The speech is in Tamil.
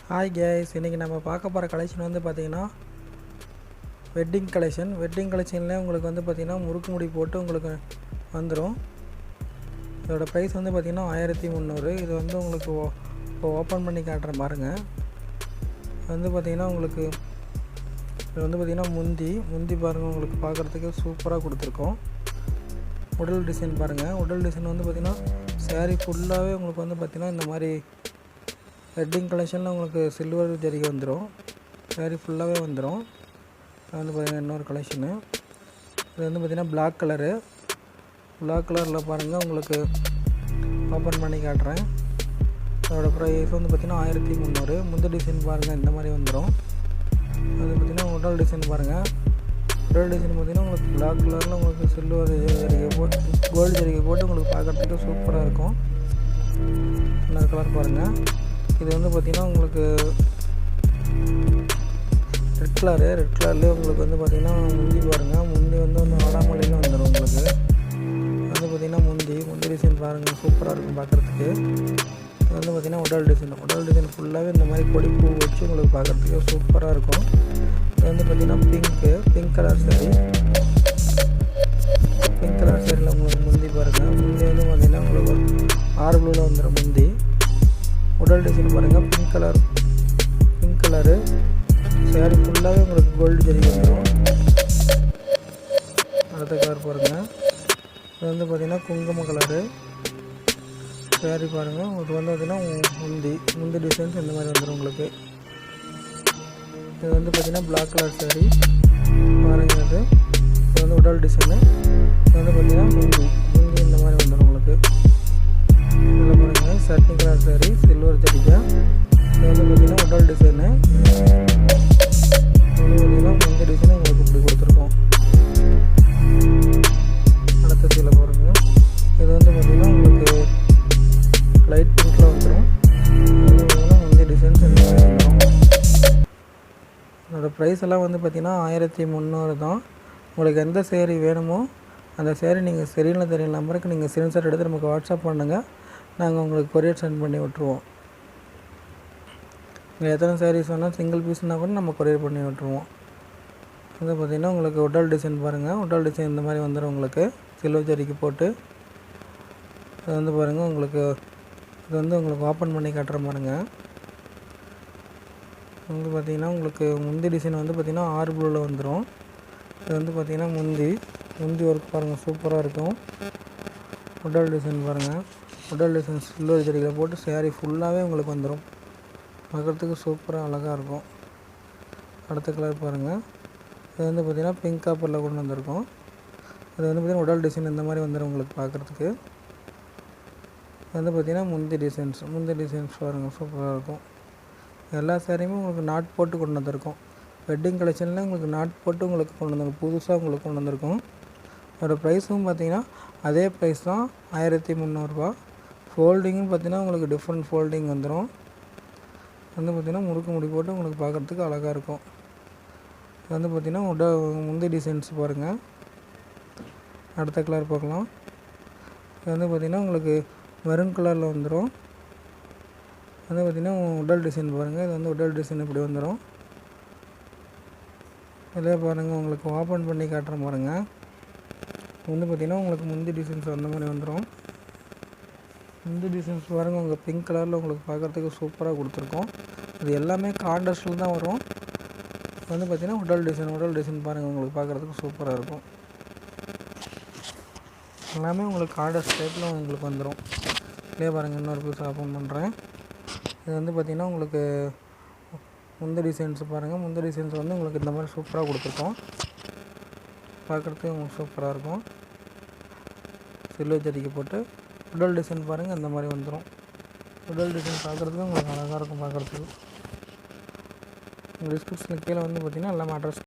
ஹாய் கேஸ், இன்றைக்கி நம்ம பார்க்க போகிற கலெக்ஷன் வந்து பார்த்திங்கன்னா வெட்டிங் கலெக்ஷனில் உங்களுக்கு வந்து பார்த்திங்கன்னா முறுக்கு முடி போட்டு உங்களுக்கு வந்துடும். இதோட ப்ரைஸ் வந்து பார்த்திங்கன்னா 1300. இது வந்து உங்களுக்கு இப்போ ஓப்பன் பண்ணி காட்டுறேன் பாருங்கள். இது வந்து பார்த்திங்கன்னா உங்களுக்கு இது வந்து பார்த்திங்கன்னா முந்தி பாருங்கள், உங்களுக்கு பார்க்குறதுக்கு சூப்பராக கொடுத்துருக்கோம். உடல் டிசைன் பாருங்கள். உடல் டிசைன் வந்து பார்த்திங்கன்னா சாரீ ஃபுல்லாகவே உங்களுக்கு வந்து பார்த்திங்கன்னா இந்த மாதிரி வெட்டிங் கலெக்ஷனில் உங்களுக்கு சில்வர் ஜரிகை வந்துடும். சாரீ ஃபுல்லாகவே வந்துடும். அது வந்து பார்த்திங்கன்னா இன்னொரு கலெக்ஷனு. இது வந்து பார்த்திங்கன்னா பிளாக் கலரில் பாருங்கள், உங்களுக்கு ஓப்பன் பண்ணி காட்டுறேன். அதோடய ப்ரைஸ் வந்து பார்த்திங்கன்னா 1300. முந்தி டிசைன் பாருங்கள், இந்த மாதிரி வந்துடும். அது பார்த்திங்கன்னா உடல் டிசைன் பாருங்கள். உடல் டிசைன் பார்த்திங்கன்னா உங்களுக்கு பிளாக் கலரில் உங்களுக்கு சில்வர் ஜரிகை போட்டு கோல்டு ஜரிகை போட்டு உங்களுக்கு பார்க்குறதுக்கு சூப்பராக இருக்கும். இன்னொரு கலர் பாருங்கள். இது வந்து பார்த்திங்கன்னா உங்களுக்கு ரெட் கலர்லேயே உங்களுக்கு வந்து பார்த்திங்கன்னா முந்தி பாருங்கள். முந்தி வந்து ஆடாமலையில் வந்துடும். உங்களுக்கு வந்து பார்த்திங்கன்னா முந்தி டிசைன் பாருங்கள், சூப்பராக இருக்கும் பார்க்குறதுக்கு. இது வந்து பார்த்திங்கன்னா உடல் டிசைன் ஃபுல்லாகவே இந்த மாதிரி கொடி பூ வச்சு உங்களுக்கு பார்க்குறதுக்கு சூப்பராக இருக்கும். இது வந்து பார்த்திங்கன்னா பிங்க் கலர் சாரியில் உங்களுக்கு முந்தி பாருங்கள். முந்தி வந்து பார்த்திங்கன்னா உங்களுக்கு ஆறு ப்ளூவில் வந்துடும் முந்தி. உடல் டிசைன் பாருங்கள், பிங்க் கலரு சாரீ ஃபுல்லாகவே உங்களுக்கு கோல்டு ஜரிகை வந்துடும். அடுத்த கலர் பாருங்கள். இது வந்து பார்த்திங்கன்னா குங்கும கலரு சாரீ பாருங்கள். இது வந்து பார்த்திங்கன்னா முந்தி டிசைன்ஸ் இந்த மாதிரி வந்துடும் உங்களுக்கு. இது வந்து பார்த்திங்கன்னா பிளாக் கலர் சாரீ பாருங்கள். இது வந்து உடல் டிசைனு. இது வந்து பார்த்திங்கன்னா முந்தி இந்த மாதிரி வந்துடும் உங்களுக்கு. இதில் பாருங்கள் சட்னி கலர் சாரீ சில்வர் ஜரிகை. இது வந்து பார்த்திங்கன்னா உடல் டிசைனு. பார்த்திங்கன்னா முந்தி டிசைனு உங்களுக்கு இப்படி கொடுத்துருக்கோம். அடுத்த சீலை பாருங்கள். இது வந்து பார்த்திங்கன்னா உங்களுக்கு லைட் பிங்க்கில் வந்துடும். இது வந்து பார்த்திங்கன்னா முந்தி டிசைன்ஸ் இந்த மாதிரி வந்துடும். அதோடய ப்ரைஸ் எல்லாம் வந்து பார்த்திங்கன்னா 1300 தான். உங்களுக்கு எந்த சேரீ வேணுமோ அந்த சேரீ நீங்கள் சரியில் தெரியல நம்பருக்கு நீங்கள் ஸ்க்ரீன்ஷாட் எடுத்து நமக்கு வாட்ஸ்அப் பண்ணுங்கள். நாங்கள் உங்களுக்கு கொரியர் சென்ட் பண்ணி விட்ருவோம். நீங்கள் எத்தனை சாரீஸ் வேணால் சிங்கிள் பீஸ்னால் கூட நம்ம கொரியர் பண்ணி விட்ருவோம். இது பார்த்திங்கன்னா உங்களுக்கு உடல் டிசைன் பாருங்கள். உடல் டிசைன் இந்த மாதிரி வந்துடும் உங்களுக்கு சில்வர் ஜரிகை போட்டு. இது வந்து பாருங்கள் உங்களுக்கு இது வந்து உங்களுக்கு ஓப்பன் பண்ணி காட்டுற பாருங்கள். வந்து பார்த்திங்கன்னா உங்களுக்கு முந்தி டிசைன் வந்து பார்த்திங்கன்னா ஆறு ப்ளூவில் வந்துடும். இது வந்து பார்த்திங்கன்னா முந்தி ஒர்க் பாருங்கள், சூப்பராக இருக்கும். உடல் டிசைன் பாருங்கள். உடல் டிசைன் சில்வர் ஜரிகை போட்டு சாரீ ஃபுல்லாகவே உங்களுக்கு வந்துடும். பார்க்குறதுக்கு சூப்பராக அழகாக இருக்கும். அடுத்த கலர் பாருங்கள். இது வந்து பார்த்திங்கன்னா பிங்க் காப்பரில் கொண்டு வந்திருக்கோம். இது வந்து பார்த்திங்கன்னா உடல் டிசைன் இந்த மாதிரி வந்துடும் உங்களுக்கு பார்க்குறதுக்கு. இது வந்து பார்த்திங்கன்னா முந்தி டிசைன்ஸ் பாருங்கள், சூப்பராக இருக்கும். எல்லா சாரியுமே உங்களுக்கு நாட் போட்டு கொண்டு வந்திருக்கோம். வெட்டிங் கலெக்ஷனில் உங்களுக்கு நாட் போட்டு உங்களுக்கு கொண்டு வந்திருக்கோம், புதுசாக உங்களுக்கு கொண்டு வந்திருக்கோம். அதோடய ப்ரைஸும் பார்த்திங்கன்னா அதே ப்ரைஸ் தான் 1300 ஃபோல்டிங்கும் பார்த்திங்கன்னா உங்களுக்கு டிஃப்ரெண்ட் ஃபோல்டிங் வந்துடும். வந்து பார்த்திங்கன்னா முறுக்கு முடி போட்டு உங்களுக்கு பார்க்குறதுக்கு அழகாக இருக்கும். இது வந்து பார்த்திங்கன்னா முந்தி டிசைன்ஸ் பாருங்கள். அடுத்த கலர் பார்க்கலாம். இது வந்து பார்த்திங்கன்னா உங்களுக்கு மெரூன் கலரில் வந்துடும். வந்து பார்த்திங்கன்னா உடல் டிசைன் பாருங்கள். இது வந்து உடல் டிசைன் இப்படி வந்துடும். இதிலே பாருங்கள் உங்களுக்கு ஓப்பன் பண்ணி காட்டுற பாருங்கள். வந்து பார்த்திங்கன்னா உங்களுக்கு முந்தி டிசைன்ஸ் அந்த மாதிரி வந்துடும். முந்தி டிசைன்ஸ் பாருங்கள், உங்கள் பிங்க் கலரில் உங்களுக்கு பார்க்குறதுக்கு சூப்பராக கொடுத்துருக்கோம். இது எல்லாமே கான்ட்ராஸ்டில் தான் வரும். வந்து பார்த்திங்கன்னா உடல் டிசைன் பாருங்கள், உங்களுக்கு பார்க்குறதுக்கு சூப்பராக இருக்கும். எல்லாமே உங்களுக்கு கான்ட்ராஸ்ட் டைப்பில் உங்களுக்கு வந்துடும். இதே பாருங்கள் இன்னொரு பீஸ் ஓப்பன் பண்ணுறேன். இது வந்து பார்த்திங்கன்னா உங்களுக்கு முந்தி டிசைன்ஸ் பாருங்கள். முந்தி டிசைன்ஸ் வந்து உங்களுக்கு இந்த மாதிரி சூப்பராக கொடுத்துருக்கோம். பார்க்குறதுக்கு உங்களுக்கு சூப்பராக இருக்கும். சில்வர் ஜரிகை போட்டு உடல் டிசைன் பாருங்கள், இந்த மாதிரி வந்துடும். உடல் டிசைன் பார்க்குறதுக்கு உங்களுக்கு அழகாக இருக்கும் பார்க்குறதுக்கு. டிஸ்கிரிப்ஷனுக்கு கீழே வந்து பார்த்திங்கன்னா எல்லாமே அட்ரஸ்